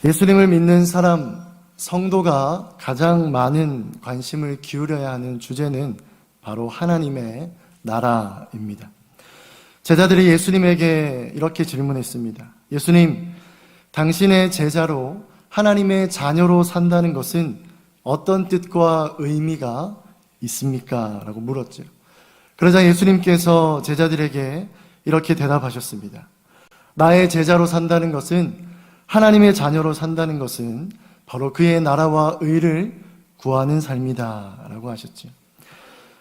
예수님을 믿는 사람, 성도가 가장 많은 관심을 기울여야 하는 주제는 바로 하나님의 나라입니다. 제자들이 예수님에게 이렇게 질문했습니다. 예수님, 당신의 제자로 하나님의 자녀로 산다는 것은 어떤 뜻과 의미가 있습니까? 라고 물었죠. 그러자 예수님께서 제자들에게 이렇게 대답하셨습니다. 나의 제자로 산다는 것은, 하나님의 자녀로 산다는 것은 바로 그의 나라와 의를 구하는 삶이다 라고 하셨죠.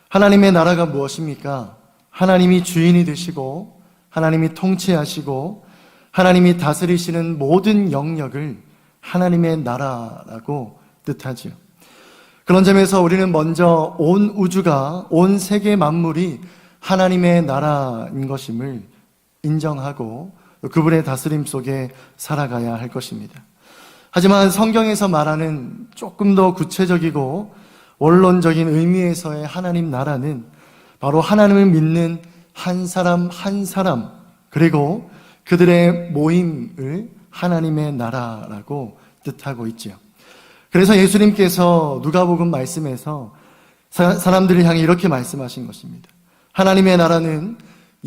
하나님의 나라가 무엇입니까? 하나님이 주인이 되시고 하나님이 통치하시고 하나님이 다스리시는 모든 영역을 하나님의 나라라고 뜻하지요. 그런 점에서 우리는 먼저 온 우주가, 온 세계 만물이 하나님의 나라인 것임을 인정하고 그분의 다스림 속에 살아가야 할 것입니다. 하지만 성경에서 말하는 조금 더 구체적이고 원론적인 의미에서의 하나님 나라는 바로 하나님을 믿는 한 사람 한 사람, 그리고 그들의 모임을 하나님의 나라라고 뜻하고 있지요. 그래서 예수님께서 누가복음 말씀에서 사람들을 향해 이렇게 말씀하신 것입니다. 하나님의 나라는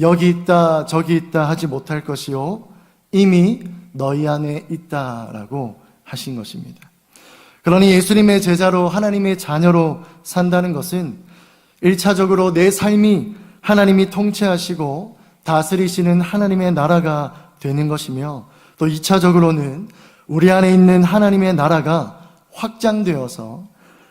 여기 있다 저기 있다 하지 못할 것이요 이미 너희 안에 있다라고 하신 것입니다. 그러니 예수님의 제자로 하나님의 자녀로 산다는 것은 1차적으로 내 삶이 하나님이 통치하시고 다스리시는 하나님의 나라가 되는 것이며, 또 2차적으로는 우리 안에 있는 하나님의 나라가 확장되어서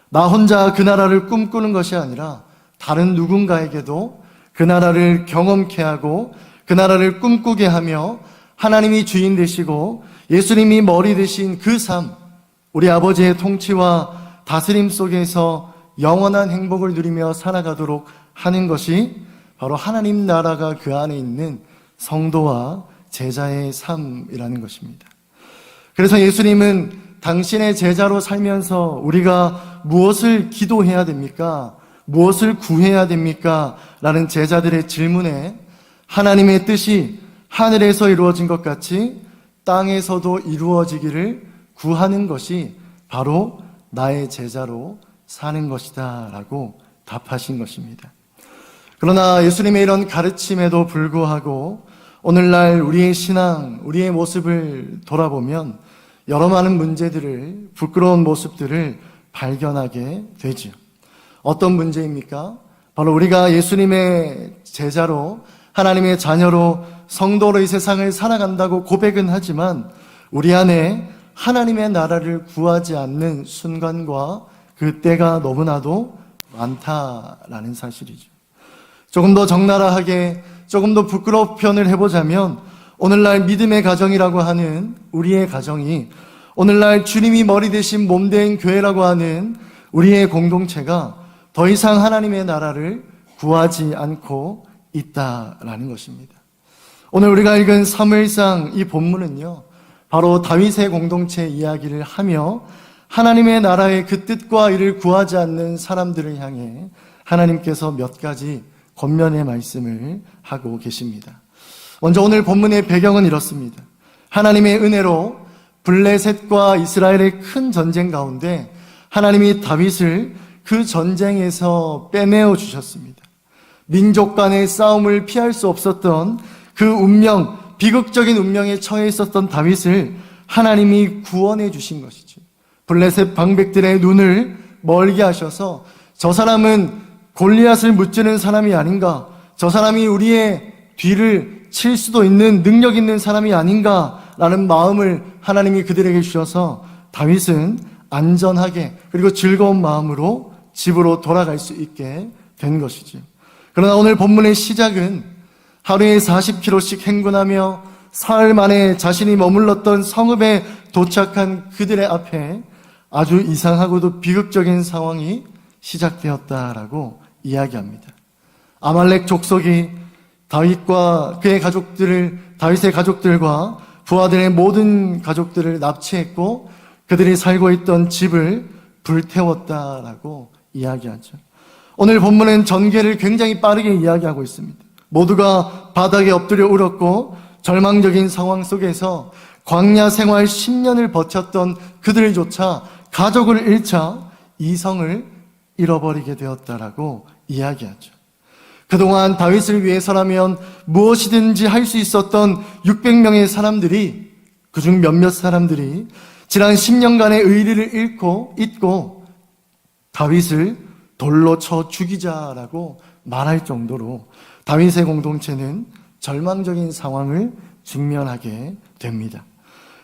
나 혼자 그 나라를 꿈꾸는 것이 아니라 다른 누군가에게도 그 나라를 경험케 하고 그 나라를 꿈꾸게 하며 하나님이 주인 되시고 예수님이 머리 되신 그 삶, 우리 아버지의 통치와 다스림 속에서 영원한 행복을 누리며 살아가도록 하는 것이 바로 하나님 나라가 그 안에 있는 성도와 제자의 삶이라는 것입니다. 그래서 예수님은 당신의 제자로 살면서 우리가 무엇을 기도해야 됩니까? 무엇을 구해야 됩니까? 라는 제자들의 질문에 하나님의 뜻이 하늘에서 이루어진 것 같이 땅에서도 이루어지기를 구하는 것이 바로 나의 제자로 사는 것이다 라고 답하신 것입니다. 그러나 예수님의 이런 가르침에도 불구하고 오늘날 우리의 신앙, 우리의 모습을 돌아보면 여러 많은 문제들을, 부끄러운 모습들을 발견하게 되죠. 어떤 문제입니까? 바로 우리가 예수님의 제자로, 하나님의 자녀로, 성도로 이 세상을 살아간다고 고백은 하지만 우리 안에 하나님의 나라를 구하지 않는 순간과 그 때가 너무나도 많다라는 사실이죠. 조금 더 적나라하게, 조금 더 부끄러운 표현을 해보자면 오늘날 믿음의 가정이라고 하는 우리의 가정이, 오늘날 주님이 머리 대신 몸된 교회라고 하는 우리의 공동체가 더 이상 하나님의 나라를 구하지 않고 있다라는 것입니다. 오늘 우리가 읽은 사무엘상 이 본문은요, 바로 다윗의 공동체 이야기를 하며 하나님의 나라의 그 뜻과 이를 구하지 않는 사람들을 향해 하나님께서 몇 가지 권면의 말씀을 하고 계십니다. 먼저 오늘 본문의 배경은 이렇습니다. 하나님의 은혜로 블레셋과 이스라엘의 큰 전쟁 가운데 하나님이 다윗을 그 전쟁에서 빼내어 주셨습니다. 민족 간의 싸움을 피할 수 없었던 그 운명, 비극적인 운명에 처해 있었던 다윗을 하나님이 구원해 주신 것이죠. 블레셋 방백들의 눈을 멀게 하셔서 저 사람은 골리앗을 무찌르는 사람이 아닌가, 저 사람이 우리의 뒤를 칠 수도 있는 능력 있는 사람이 아닌가라는 마음을 하나님이 그들에게 주셔서 다윗은 안전하게 그리고 즐거운 마음으로 집으로 돌아갈 수 있게 된 것이죠. 그러나 오늘 본문의 시작은 하루에 40km씩 행군하며 사흘 만에 자신이 머물렀던 성읍에 도착한 그들의 앞에 아주 이상하고도 비극적인 상황이 시작되었다라고 이야기합니다. 아말렉 족속이 다윗과 그의 가족들을, 다윗의 가족들과 부하들의 모든 가족들을 납치했고 그들이 살고 있던 집을 불태웠다라고 이야기하죠. 오늘 본문은 전개를 굉장히 빠르게 이야기하고 있습니다. 모두가 바닥에 엎드려 울었고 절망적인 상황 속에서 광야 생활 10년을 버텼던 그들조차 가족을 잃자 이성을 잃어버리게 되었다라고 이야기하죠. 그동안 다윗을 위해서라면 무엇이든지 할 수 있었던 600명의 사람들이, 그중 몇몇 사람들이 지난 10년간의 의리를 잊고 다윗을 돌로 쳐 죽이자라고 말할 정도로 다윗의 공동체는 절망적인 상황을 직면하게 됩니다.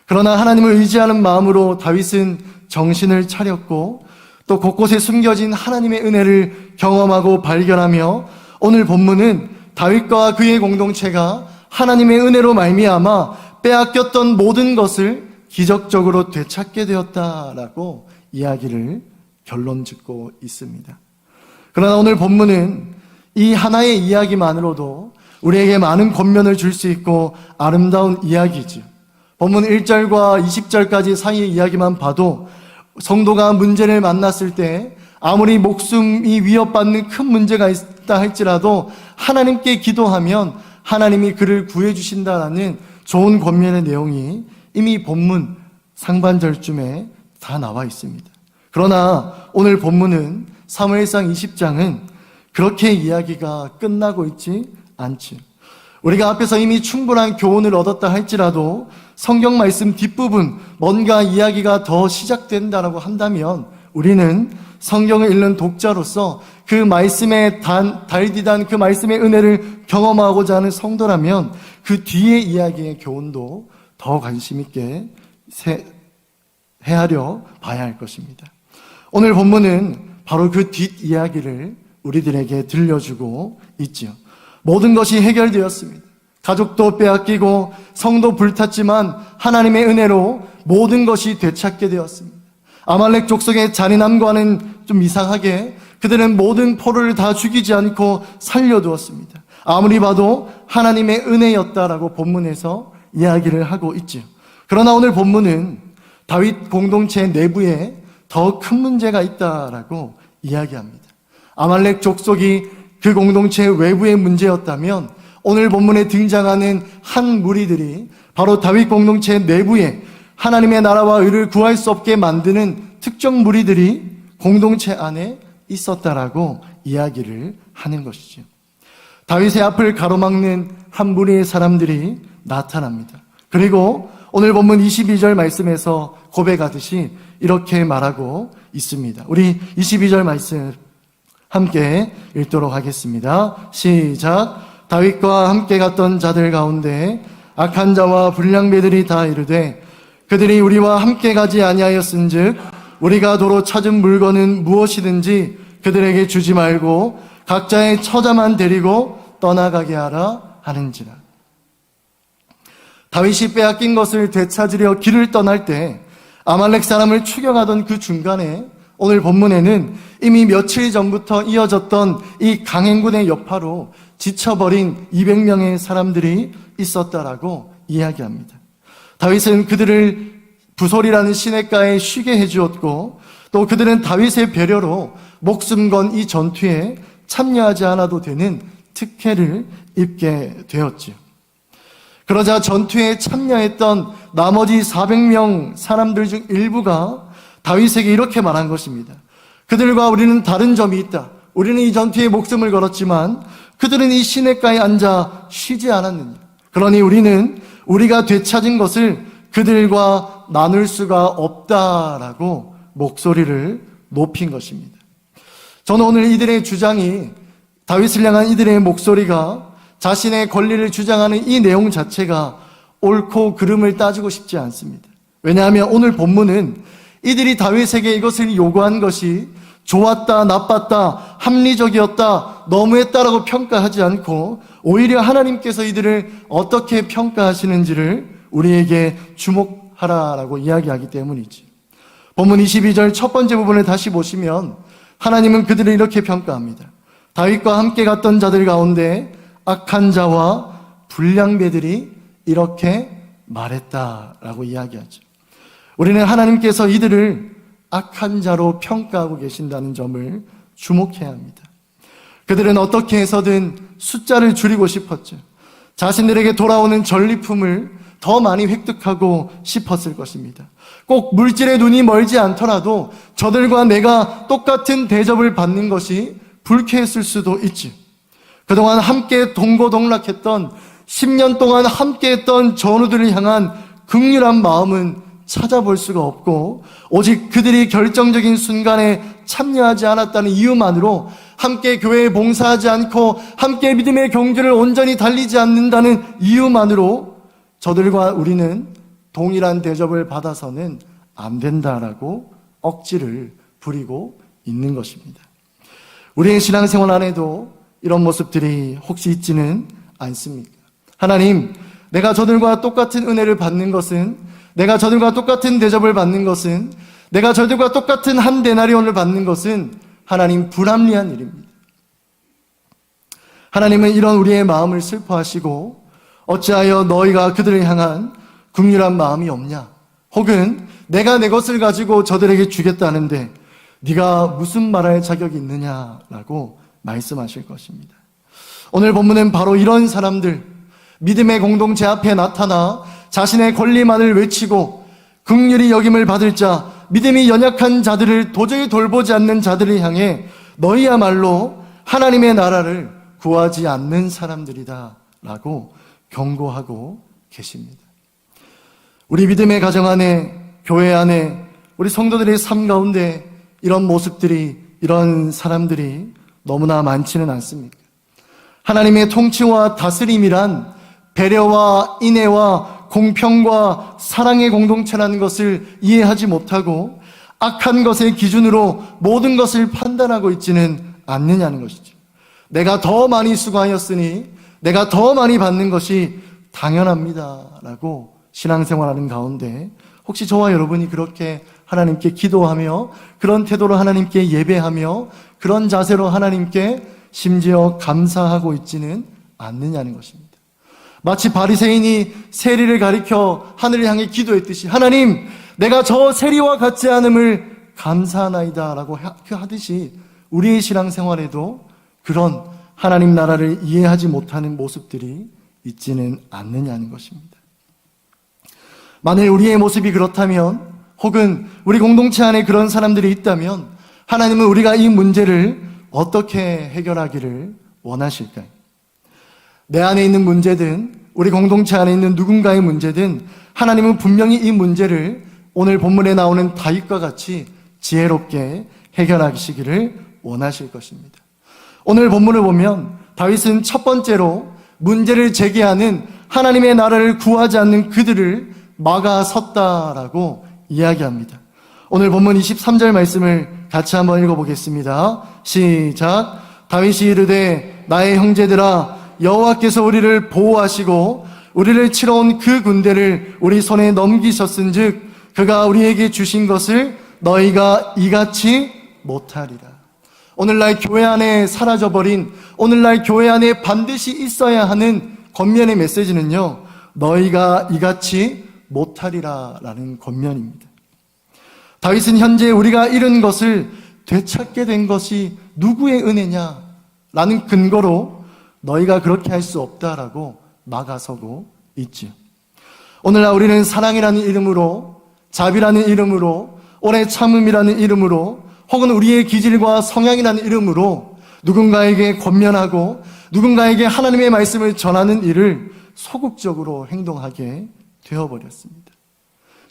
그러나 하나님을 의지하는 마음으로 다윗은 정신을 차렸고 또 곳곳에 숨겨진 하나님의 은혜를 경험하고 발견하며 오늘 본문은 다윗과 그의 공동체가 하나님의 은혜로 말미암아 빼앗겼던 모든 것을 기적적으로 되찾게 되었다라고 이야기를 결론 짓고 있습니다. 그러나 오늘 본문은 이 하나의 이야기만으로도 우리에게 많은 권면을 줄 수 있고 아름다운 이야기죠. 본문 1절과 20절까지 사이의 이야기만 봐도 성도가 문제를 만났을 때 아무리 목숨이 위협받는 큰 문제가 있다 할지라도 하나님께 기도하면 하나님이 그를 구해주신다라는 좋은 권면의 내용이 이미 본문 상반절쯤에 다 나와 있습니다. 그러나 오늘 본문은 사무엘상 20장은 그렇게 이야기가 끝나고 있지 않죠. 우리가 앞에서 이미 충분한 교훈을 얻었다 할지라도 성경 말씀 뒷부분 뭔가 이야기가 더 시작된다라고 한다면 우리는 성경을 읽는 독자로서 그 말씀에 달디단 그 말씀의 은혜를 경험하고자 하는 성도라면 그 뒤의 이야기의 교훈도 더 관심 있게 헤아려 봐야 할 것입니다. 오늘 본문은 바로 그 뒷이야기를 우리들에게 들려주고 있지요. 모든 것이 해결되었습니다. 가족도 빼앗기고 성도 불탔지만 하나님의 은혜로 모든 것이 되찾게 되었습니다. 아말렉 족속의 잔인함과는 좀 이상하게 그들은 모든 포로를 다 죽이지 않고 살려두었습니다. 아무리 봐도 하나님의 은혜였다라고 본문에서 이야기를 하고 있죠. 그러나 오늘 본문은 다윗 공동체 내부에 더 큰 문제가 있다라고 이야기합니다. 아말렉 족속이 그 공동체 외부의 문제였다면 오늘 본문에 등장하는 한 무리들이 바로 다윗 공동체 내부에 하나님의 나라와 의를 구할 수 없게 만드는 특정 무리들이 공동체 안에 있었다라고 이야기를 하는 것이죠. 다윗의 앞을 가로막는 한 무리의 사람들이 나타납니다. 그리고 오늘 본문 22절 말씀에서 고백하듯이 이렇게 말하고 있습니다. 우리 22절 말씀 함께 읽도록 하겠습니다. 시작. 다윗과 함께 갔던 자들 가운데 악한 자와 불량배들이 다 이르되 그들이 우리와 함께 가지 아니하였은즉 우리가 도로 찾은 물건은 무엇이든지 그들에게 주지 말고 각자의 처자만 데리고 떠나가게 하라 하는지라. 다윗이 빼앗긴 것을 되찾으려 길을 떠날 때 아말렉 사람을 추격하던 그 중간에 오늘 본문에는 이미 며칠 전부터 이어졌던 이 강행군의 여파로 지쳐버린 200명의 사람들이 있었다라고 이야기합니다. 다윗은 그들을 부솔이라는 시냇가에 쉬게 해주었고 또 그들은 다윗의 배려로 목숨 건 이 전투에 참여하지 않아도 되는 특혜를 입게 되었지요. 그러자 전투에 참여했던 나머지 400명 사람들 중 일부가 다윗에게 이렇게 말한 것입니다. 그들과 우리는 다른 점이 있다. 우리는 이 전투에 목숨을 걸었지만 그들은 이 시냇가에 앉아 쉬지 않았느냐. 그러니 우리는 우리가 되찾은 것을 그들과 나눌 수가 없다라고 목소리를 높인 것입니다. 저는 오늘 이들의 주장이 다윗을 향한 이들의 목소리가 자신의 권리를 주장하는 이 내용 자체가 옳고 그름을 따지고 싶지 않습니다. 왜냐하면 오늘 본문은 이들이 다윗에게 이것을 요구한 것이 좋았다, 나빴다, 합리적이었다, 너무했다라고 평가하지 않고 오히려 하나님께서 이들을 어떻게 평가하시는지를 우리에게 주목하라라고 이야기하기 때문이지. 본문 22절 첫 번째 부분을 다시 보시면 하나님은 그들을 이렇게 평가합니다. 다윗과 함께 갔던 자들 가운데 악한 자와 불량배들이 이렇게 말했다라고 이야기하죠. 우리는 하나님께서 이들을 악한 자로 평가하고 계신다는 점을 주목해야 합니다. 그들은 어떻게 해서든 숫자를 줄이고 싶었죠. 자신들에게 돌아오는 전리품을 더 많이 획득하고 싶었을 것입니다. 꼭 물질의 눈이 멀지 않더라도 저들과 내가 똑같은 대접을 받는 것이 불쾌했을 수도 있지. 그동안 함께 동고동락했던 10년 동안 함께했던 전우들을 향한 긍휼한 마음은 찾아볼 수가 없고, 오직 그들이 결정적인 순간에 참여하지 않았다는 이유만으로, 함께 교회에 봉사하지 않고 함께 믿음의 경주를 온전히 달리지 않는다는 이유만으로 저들과 우리는 동일한 대접을 받아서는 안 된다라고 억지를 부리고 있는 것입니다. 우리의 신앙생활 안에도 이런 모습들이 혹시 있지는 않습니까? 하나님, 내가 저들과 똑같은 은혜를 받는 것은, 내가 저들과 똑같은 대접을 받는 것은, 내가 저들과 똑같은 한 데나리온을 받는 것은 하나님 불합리한 일입니다. 하나님은 이런 우리의 마음을 슬퍼하시고 어찌하여 너희가 그들을 향한 긍휼한 마음이 없냐? 혹은 내가 내 것을 가지고 저들에게 주겠다는데 네가 무슨 말할 자격이 있느냐라고 말씀하실 것입니다. 오늘 본문은 바로 이런 사람들, 믿음의 공동체 앞에 나타나 자신의 권리만을 외치고 긍휼히 여김을 받을 자, 믿음이 연약한 자들을 도저히 돌보지 않는 자들을 향해 너희야말로 하나님의 나라를 구하지 않는 사람들이다 라고 경고하고 계십니다. 우리 믿음의 가정 안에, 교회 안에, 우리 성도들의 삶 가운데 이런 모습들이, 이런 사람들이 너무나 많지는 않습니까? 하나님의 통치와 다스림이란 배려와 인애와 공평과 사랑의 공동체라는 것을 이해하지 못하고 악한 것의 기준으로 모든 것을 판단하고 있지는 않느냐는 것이죠. 내가 더 많이 수고하였으니 내가 더 많이 받는 것이 당연합니다 라고 신앙생활하는 가운데 혹시 저와 여러분이 그렇게 하나님께 기도하며 그런 태도로 하나님께 예배하며 그런 자세로 하나님께 심지어 감사하고 있지는 않느냐는 것입니다. 마치 바리새인이 세리를 가리켜 하늘을 향해 기도했듯이 하나님, 내가 저 세리와 같지 않음을 감사하나이다 라고 하듯이 우리의 신앙생활에도 그런 하나님 나라를 이해하지 못하는 모습들이 있지는 않느냐는 것입니다. 만일 우리의 모습이 그렇다면, 혹은 우리 공동체 안에 그런 사람들이 있다면 하나님은 우리가 이 문제를 어떻게 해결하기를 원하실까요? 내 안에 있는 문제든 우리 공동체 안에 있는 누군가의 문제든 하나님은 분명히 이 문제를 오늘 본문에 나오는 다윗과 같이 지혜롭게 해결하시기를 원하실 것입니다. 오늘 본문을 보면 다윗은 첫 번째로 문제를 제기하는 하나님의 나라를 구하지 않는 그들을 막아섰다라고 이야기합니다. 오늘 본문 23절 말씀을 같이 한번 읽어보겠습니다. 시작. 다윗이 이르되 나의 형제들아, 여호와께서 우리를 보호하시고 우리를 치러 온 그 군대를 우리 손에 넘기셨은즉 그가 우리에게 주신 것을 너희가 이같이 못하리라. 오늘날 교회 안에 사라져버린, 오늘날 교회 안에 반드시 있어야 하는 권면의 메시지는요, 너희가 이같이 못하리라 라는 권면입니다. 다윗은 현재 우리가 잃은 것을 되찾게 된 것이 누구의 은혜냐 라는 근거로 너희가 그렇게 할 수 없다라고 막아서고 있지요. 오늘날 우리는 사랑이라는 이름으로, 자비라는 이름으로, 오래 참음이라는 이름으로, 혹은 우리의 기질과 성향이라는 이름으로 누군가에게 권면하고 누군가에게 하나님의 말씀을 전하는 일을 소극적으로 행동하게 되어버렸습니다.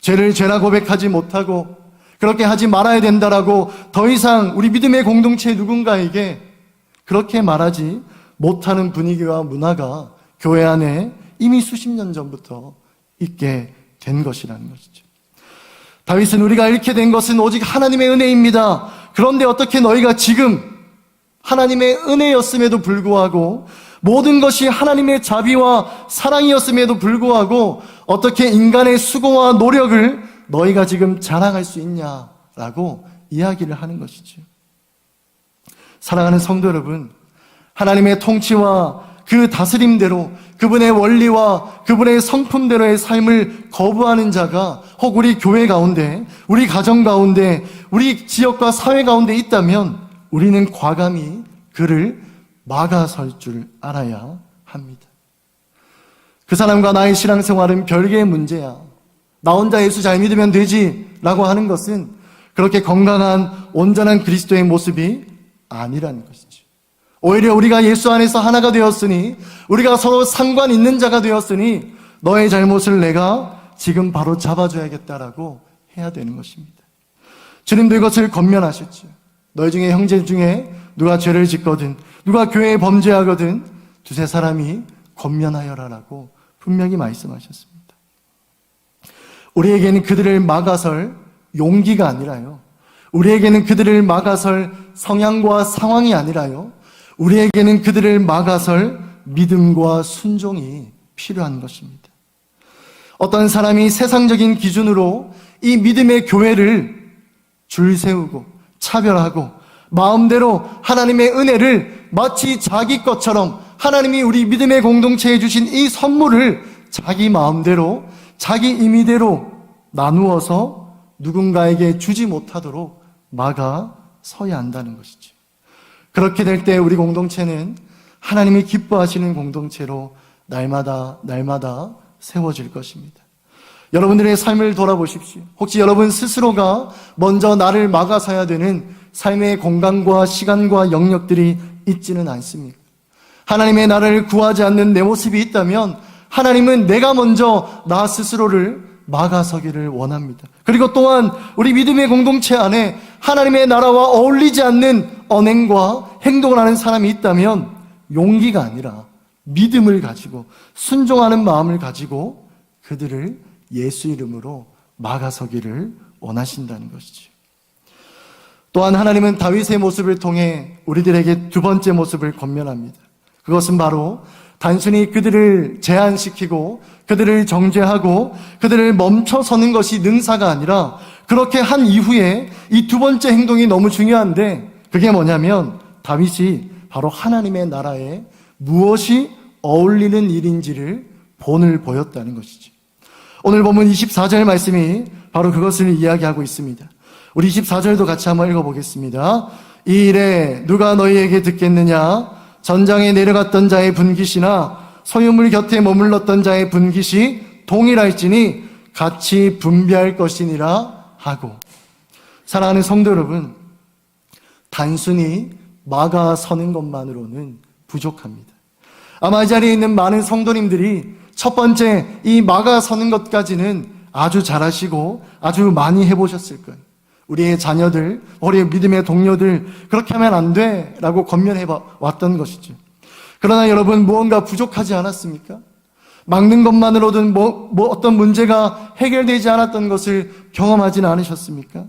죄를 죄라 고백하지 못하고 그렇게 하지 말아야 된다라고 더 이상 우리 믿음의 공동체 누군가에게 그렇게 말하지 못하는 분위기와 문화가 교회 안에 이미 수십 년 전부터 있게 된 것이라는 것이죠. 다윗은 우리가 잃게 된 것은 오직 하나님의 은혜입니다. 그런데 어떻게 너희가 지금 하나님의 은혜였음에도 불구하고 모든 것이 하나님의 자비와 사랑이었음에도 불구하고 어떻게 인간의 수고와 노력을 너희가 지금 자랑할 수 있냐라고 이야기를 하는 것이죠. 사랑하는 성도 여러분, 하나님의 통치와 그 다스림대로 그분의 원리와 그분의 성품대로의 삶을 거부하는 자가 혹 우리 교회 가운데, 우리 가정 가운데, 우리 지역과 사회 가운데 있다면 우리는 과감히 그를 막아설 줄 알아야 합니다. 그 사람과 나의 신앙생활은 별개의 문제야. 나 혼자 예수 잘 믿으면 되지 라고 하는 것은 그렇게 건강한 온전한 그리스도의 모습이 아니라는 것이죠. 오히려 우리가 예수 안에서 하나가 되었으니, 우리가 서로 상관 있는 자가 되었으니 너의 잘못을 내가 지금 바로 잡아줘야겠다라고 해야 되는 것입니다. 주님도 이것을 권면하셨죠. 너희 중에 형제 중에 누가 죄를 짓거든, 누가 교회에 범죄하거든 두세 사람이 권면하여라라고 분명히 말씀하셨습니다. 우리에게는 그들을 막아설 용기가 아니라요, 우리에게는 그들을 막아설 성향과 상황이 아니라요, 우리에게는 그들을 막아설 믿음과 순종이 필요한 것입니다. 어떤 사람이 세상적인 기준으로 이 믿음의 교회를 줄 세우고 차별하고 마음대로 하나님의 은혜를 마치 자기 것처럼, 하나님이 우리 믿음의 공동체에 주신 이 선물을 자기 마음대로 자기 임의대로 나누어서 누군가에게 주지 못하도록 막아 서야 한다는 것이죠. 그렇게 될 때 우리 공동체는 하나님이 기뻐하시는 공동체로 날마다 세워질 것입니다. 여러분들의 삶을 돌아보십시오. 혹시 여러분 스스로가 먼저 나를 막아서야 되는 삶의 공간과 시간과 영역들이 있지는 않습니까? 하나님의 나를 구하지 않는 내 모습이 있다면 하나님은 내가 먼저 나 스스로를 막아서기를 원합니다. 그리고 또한 우리 믿음의 공동체 안에 하나님의 나라와 어울리지 않는 언행과 행동을 하는 사람이 있다면 용기가 아니라 믿음을 가지고 순종하는 마음을 가지고 그들을 예수 이름으로 막아서기를 원하신다는 것이죠. 또한 하나님은 다윗의 모습을 통해 우리들에게 두 번째 모습을 권면합니다. 그것은 바로 단순히 그들을 제한시키고 그들을 정죄하고 그들을 멈춰서는 것이 능사가 아니라, 그렇게 한 이후에 이 두 번째 행동이 너무 중요한데, 그게 뭐냐면 다윗이 바로 하나님의 나라에 무엇이 어울리는 일인지를 본을 보였다는 것이죠. 오늘 본문 24절 말씀이 바로 그것을 이야기하고 있습니다. 우리 24절도 같이 한번 읽어보겠습니다. 이 일에 누가 너희에게 듣겠느냐? 전장에 내려갔던 자의 분깃이나 소유물 곁에 머물렀던 자의 분깃이 동일할지니 같이 분배할 것이니라 하고. 사랑하는 성도 여러분, 단순히 막아서는 것만으로는 부족합니다. 아마 이 자리에 있는 많은 성도님들이 첫 번째 이 막아서는 것까지는 아주 잘하시고 아주 많이 해보셨을 거예요. 우리의 자녀들, 우리의 믿음의 동료들 그렇게 하면 안 돼 라고 권면해 왔던 것이죠. 그러나 여러분, 무언가 부족하지 않았습니까? 막는 것만으로든 어떤 문제가 해결되지 않았던 것을 경험하지는 않으셨습니까?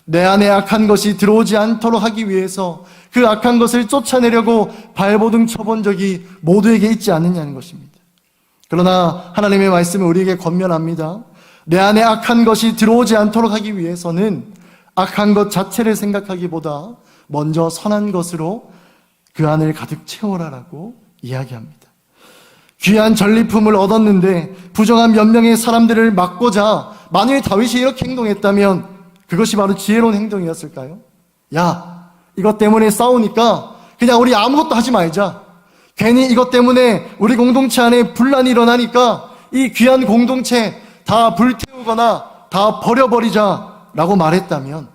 내 안에 악한 것이 들어오지 않도록 하기 위해서 그 악한 것을 쫓아내려고 발버둥 쳐본 적이 모두에게 있지 않느냐는 것입니다. 그러나 하나님의 말씀은 우리에게 권면합니다. 내 안에 악한 것이 들어오지 않도록 하기 위해서는 악한 것 자체를 생각하기보다 먼저 선한 것으로 그 안을 가득 채워라라고 이야기합니다. 귀한 전리품을 얻었는데 부정한 몇 명의 사람들을 막고자 만일 다윗이 이렇게 행동했다면 그것이 바로 지혜로운 행동이었을까요? 야, 이것 때문에 싸우니까 그냥 우리 아무것도 하지 말자. 괜히 이것 때문에 우리 공동체 안에 분란이 일어나니까 이 귀한 공동체 다 불태우거나 다 버려버리자 라고 말했다면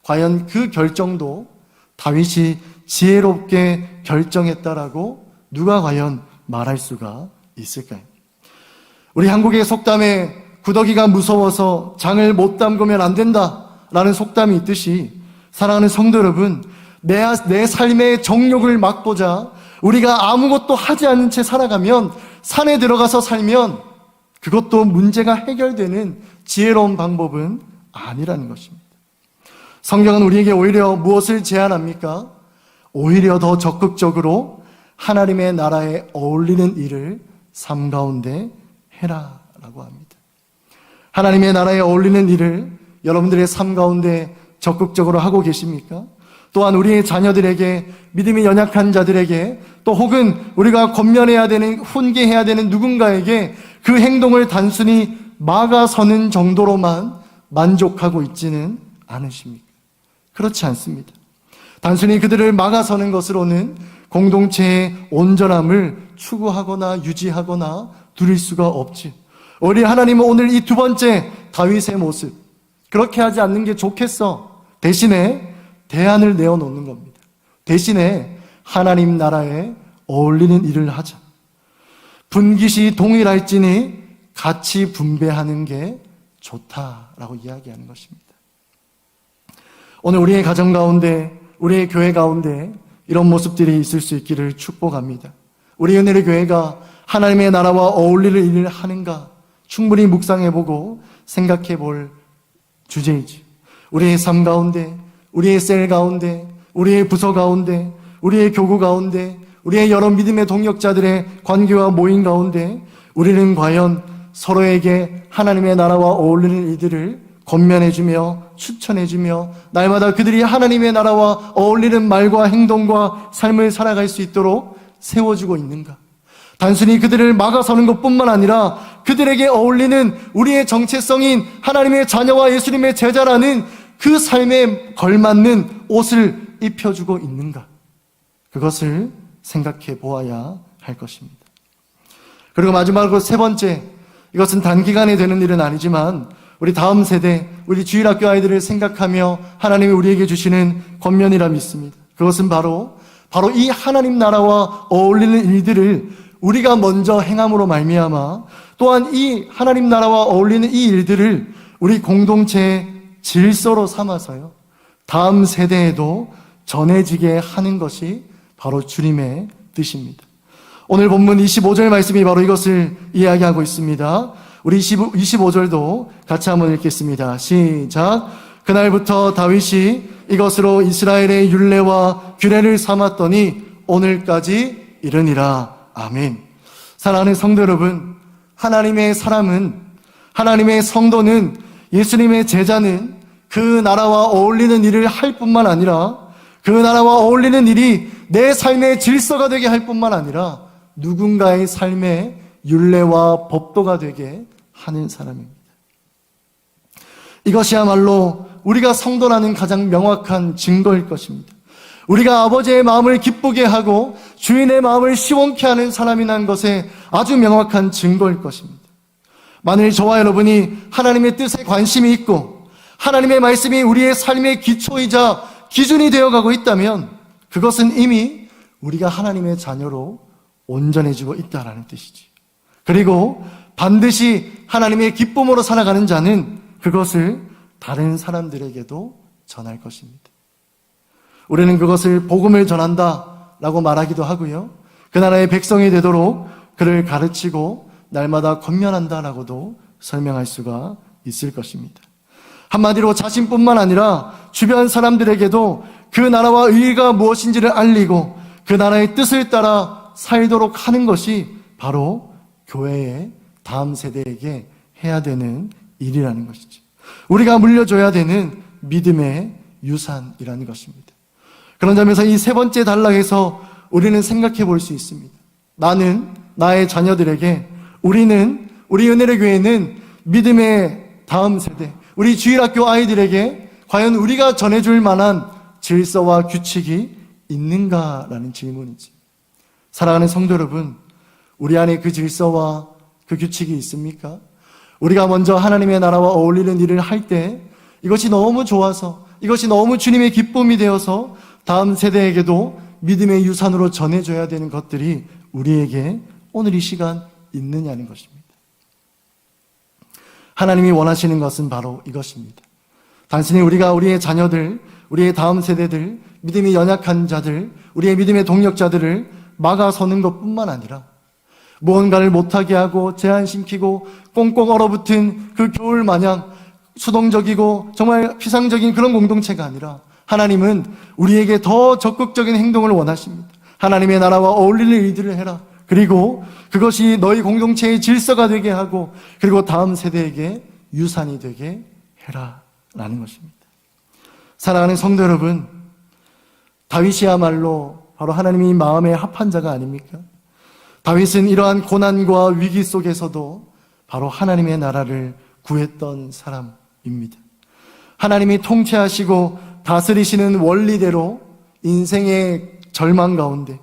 과연 그 결정도 다윗이 지혜롭게 결정했다라고 누가 과연 말할 수가 있을까요? 우리 한국의 속담에 구더기가 무서워서 장을 못 담그면 안 된다라는 속담이 있듯이, 사랑하는 성도 여러분, 내 삶의 정욕을 막고자 우리가 아무것도 하지 않는 채 살아가면, 산에 들어가서 살면 그것도 문제가 해결되는 지혜로운 방법은 아니라는 것입니다. 성경은 우리에게 오히려 무엇을 제안합니까? 오히려 더 적극적으로 하나님의 나라에 어울리는 일을 삶 가운데 해라라고 합니다. 하나님의 나라에 어울리는 일을 여러분들의 삶 가운데 적극적으로 하고 계십니까? 또한 우리의 자녀들에게, 믿음이 연약한 자들에게, 또 혹은 우리가 권면해야 되는, 훈계해야 되는 누군가에게 그 행동을 단순히 막아서는 정도로만 만족하고 있지는 않으십니까? 그렇지 않습니다. 단순히 그들을 막아서는 것으로는 공동체의 온전함을 추구하거나 유지하거나 두릴 수가 없지. 우리 하나님은 오늘 이 두 번째 다윗의 모습, 그렇게 하지 않는 게 좋겠어. 대신에 대안을 내어놓는 겁니다. 대신에 하나님 나라에 어울리는 일을 하자. 분깃이 동일할지니 같이 분배하는 게 좋다라고 이야기하는 것입니다. 오늘 우리의 가정 가운데, 우리의 교회 가운데 이런 모습들이 있을 수 있기를 축복합니다. 우리 은혜의 교회가 하나님의 나라와 어울리는 일을 하는가 충분히 묵상해보고 생각해볼 주제이지. 우리의 삶 가운데, 우리의 셀 가운데, 우리의 부서 가운데, 우리의 교구 가운데, 우리의 여러 믿음의 동역자들의 관계와 모임 가운데 우리는 과연 서로에게 하나님의 나라와 어울리는 일들을 권면해주며 추천해주며 날마다 그들이 하나님의 나라와 어울리는 말과 행동과 삶을 살아갈 수 있도록 세워주고 있는가? 단순히 그들을 막아서는 것뿐만 아니라 그들에게 어울리는 우리의 정체성인 하나님의 자녀와 예수님의 제자라는 그 삶에 걸맞는 옷을 입혀주고 있는가? 그것을 생각해 보아야 할 것입니다. 그리고 마지막으로 세 번째, 이것은 단기간에 되는 일은 아니지만 우리 다음 세대, 우리 주일학교 아이들을 생각하며 하나님이 우리에게 주시는 권면이라 믿습니다. 그것은 바로 이 하나님 나라와 어울리는 일들을 우리가 먼저 행함으로 말미암아 또한 이 하나님 나라와 어울리는 이 일들을 우리 공동체의 질서로 삼아서요, 다음 세대에도 전해지게 하는 것이 바로 주님의 뜻입니다. 오늘 본문 25절 말씀이 바로 이것을 이야기하고 있습니다. 우리 25절도 같이 한번 읽겠습니다. 시작. 그날부터 다윗이 이것으로 이스라엘의 율례와 규례를 삼았더니 오늘까지 이르니라. 아멘. 사랑하는 성도 여러분, 하나님의 사람은, 하나님의 성도는, 예수님의 제자는 그 나라와 어울리는 일을 할 뿐만 아니라 그 나라와 어울리는 일이 내 삶의 질서가 되게 할 뿐만 아니라 누군가의 삶의 율례와 법도가 되게 하는 사람입니다. 이것이야말로 우리가 성도라는 가장 명확한 증거일 것입니다. 우리가 아버지의 마음을 기쁘게 하고 주인의 마음을 시원케 하는 사람이라는 것에 아주 명확한 증거일 것입니다. 만일 저와 여러분이 하나님의 뜻에 관심이 있고 하나님의 말씀이 우리의 삶의 기초이자 기준이 되어가고 있다면 그것은 이미 우리가 하나님의 자녀로 온전해지고 있다는 뜻이지. 그리고 반드시 하나님의 기쁨으로 살아가는 자는 그것을 다른 사람들에게도 전할 것입니다. 우리는 그것을 복음을 전한다라고 말하기도 하고요, 그 나라의 백성이 되도록 그를 가르치고 날마다 권면한다라고도 설명할 수가 있을 것입니다. 한마디로 자신뿐만 아니라 주변 사람들에게도 그 나라와 의의가 무엇인지를 알리고 그 나라의 뜻을 따라 살도록 하는 것이 바로 교회의 다음 세대에게 해야 되는 일이라는 것이죠. 우리가 물려줘야 되는 믿음의 유산이라는 것입니다. 그런 점에서 이 세 번째 단락에서 우리는 생각해 볼 수 있습니다. 나는 나의 자녀들에게, 우리 은혜의 교회는 믿음의 다음 세대, 우리 주일학교 아이들에게 과연 우리가 전해줄 만한 질서와 규칙이 있는가라는 질문이지. 사랑하는 성도 여러분, 우리 안에 그 질서와 그 규칙이 있습니까? 우리가 먼저 하나님의 나라와 어울리는 일을 할 때 이것이 너무 좋아서, 이것이 너무 주님의 기쁨이 되어서 다음 세대에게도 믿음의 유산으로 전해줘야 되는 것들이 우리에게 오늘 이 시간 있느냐는 것입니다. 하나님이 원하시는 것은 바로 이것입니다. 단순히 우리가 우리의 자녀들, 우리의 다음 세대들, 믿음이 연약한 자들, 우리의 믿음의 동력자들을 막아서는 것뿐만 아니라 무언가를 못하게 하고 제한시키고 꽁꽁 얼어붙은 그 겨울 마냥 수동적이고 정말 피상적인 그런 공동체가 아니라 하나님은 우리에게 더 적극적인 행동을 원하십니다. 하나님의 나라와 어울리는 일들을 해라. 그리고 그것이 너희 공동체의 질서가 되게 하고 그리고 다음 세대에게 유산이 되게 해라 라는 것입니다. 사랑하는 성도 여러분, 다윗이야말로 바로 하나님이 마음에 합한 자가 아닙니까? 다윗은 이러한 고난과 위기 속에서도 바로 하나님의 나라를 구했던 사람입니다. 하나님이 통치하시고 다스리시는 원리대로 인생의 절망 가운데,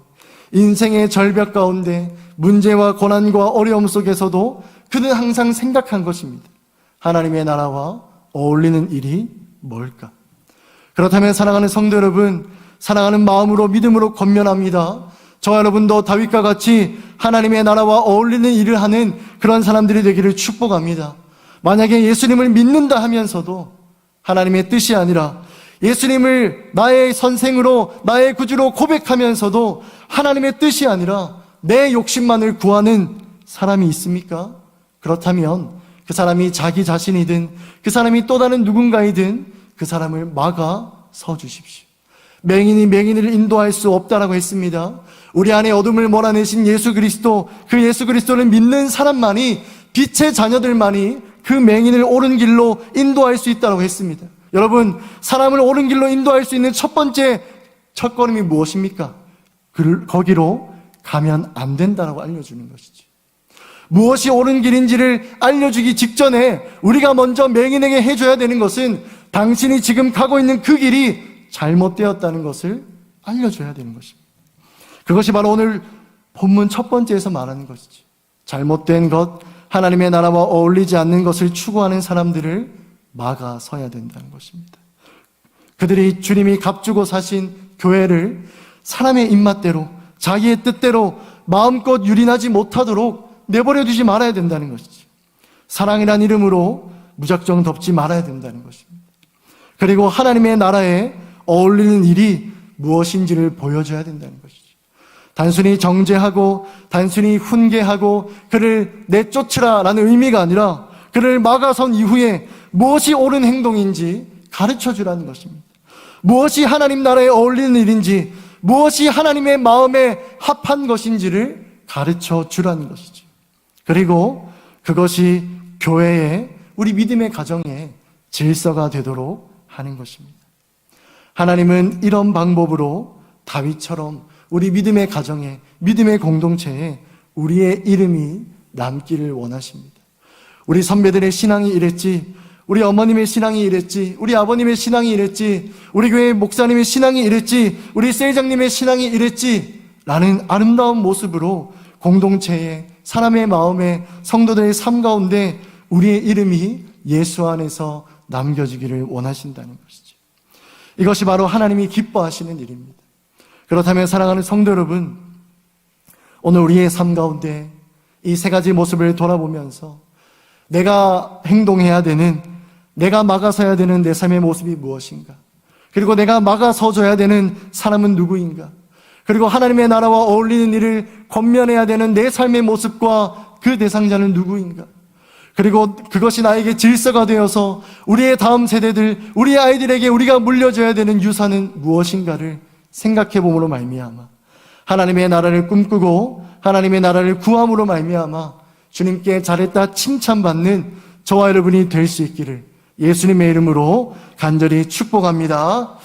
인생의 절벽 가운데, 문제와 고난과 어려움 속에서도 그는 항상 생각한 것입니다. 하나님의 나라와 어울리는 일이 뭘까? 그렇다면 사랑하는 성도 여러분, 사랑하는 마음으로 믿음으로 권면합니다. 저와 여러분도 다윗과 같이 하나님의 나라와 어울리는 일을 하는 그런 사람들이 되기를 축복합니다. 만약에 예수님을 믿는다 하면서도 하나님의 뜻이 아니라 예수님을 나의 선생으로 나의 구주로 고백하면서도 하나님의 뜻이 아니라 내 욕심만을 구하는 사람이 있습니까? 그렇다면 그 사람이 자기 자신이든 그 사람이 또 다른 누군가이든 그 사람을 막아 서 주십시오. 맹인이 맹인을 인도할 수 없다라고 했습니다. 우리 안에 어둠을 몰아내신 예수 그리스도, 그 예수 그리스도를 믿는 사람만이, 빛의 자녀들만이 그 맹인을 옳은 길로 인도할 수 있다고 했습니다. 여러분, 사람을 옳은 길로 인도할 수 있는 첫 번째 첫걸음이 무엇입니까? 거기로 가면 안 된다라고 알려주는 것이죠. 무엇이 옳은 길인지를 알려주기 직전에 우리가 먼저 맹인에게 해줘야 되는 것은 당신이 지금 가고 있는 그 길이 잘못되었다는 것을 알려줘야 되는 것입니다. 그것이 바로 오늘 본문 첫 번째에서 말하는 것이죠. 잘못된 것, 하나님의 나라와 어울리지 않는 것을 추구하는 사람들을 막아서야 된다는 것입니다. 그들이 주님이 값주고 사신 교회를 사람의 입맛대로, 자기의 뜻대로 마음껏 유린하지 못하도록 내버려 두지 말아야 된다는 것이죠. 사랑이란 이름으로 무작정 덮지 말아야 된다는 것입니다. 그리고 하나님의 나라에 어울리는 일이 무엇인지를 보여줘야 된다는 것이죠. 단순히 정죄하고 단순히 훈계하고 그를 내쫓으라라는 의미가 아니라 그를 막아선 이후에 무엇이 옳은 행동인지 가르쳐주라는 것입니다. 무엇이 하나님 나라에 어울리는 일인지, 무엇이 하나님의 마음에 합한 것인지를 가르쳐주라는 것이죠. 그리고 그것이 교회의, 우리 믿음의 가정의 질서가 되도록 하는 것입니다. 하나님은 이런 방법으로 다윗처럼 우리 믿음의 가정에, 믿음의 공동체에 우리의 이름이 남기를 원하십니다. 우리 선배들의 신앙이 이랬지, 우리 어머님의 신앙이 이랬지, 우리 아버님의 신앙이 이랬지, 우리 교회 목사님의 신앙이 이랬지, 우리 세장님의 신앙이 이랬지 라는 아름다운 모습으로 공동체에, 사람의 마음에, 성도들의 삶 가운데 우리의 이름이 예수 안에서 남겨지기를 원하신다는 것이죠. 이것이 바로 하나님이 기뻐하시는 일입니다. 그렇다면 사랑하는 성도 여러분, 오늘 우리의 삶 가운데 이 세 가지 모습을 돌아보면서 내가 행동해야 되는, 내가 막아서야 되는 내 삶의 모습이 무엇인가? 그리고 내가 막아서줘야 되는 사람은 누구인가? 그리고 하나님의 나라와 어울리는 일을 권면해야 되는 내 삶의 모습과 그 대상자는 누구인가? 그리고 그것이 나에게 질서가 되어서 우리의 다음 세대들, 우리의 아이들에게 우리가 물려줘야 되는 유산은 무엇인가를 생각해 봄으로 말미암아 하나님의 나라를 꿈꾸고 하나님의 나라를 구함으로 말미암아 주님께 잘했다 칭찬받는 저와 여러분이 될 수 있기를 예수님의 이름으로 간절히 축복합니다.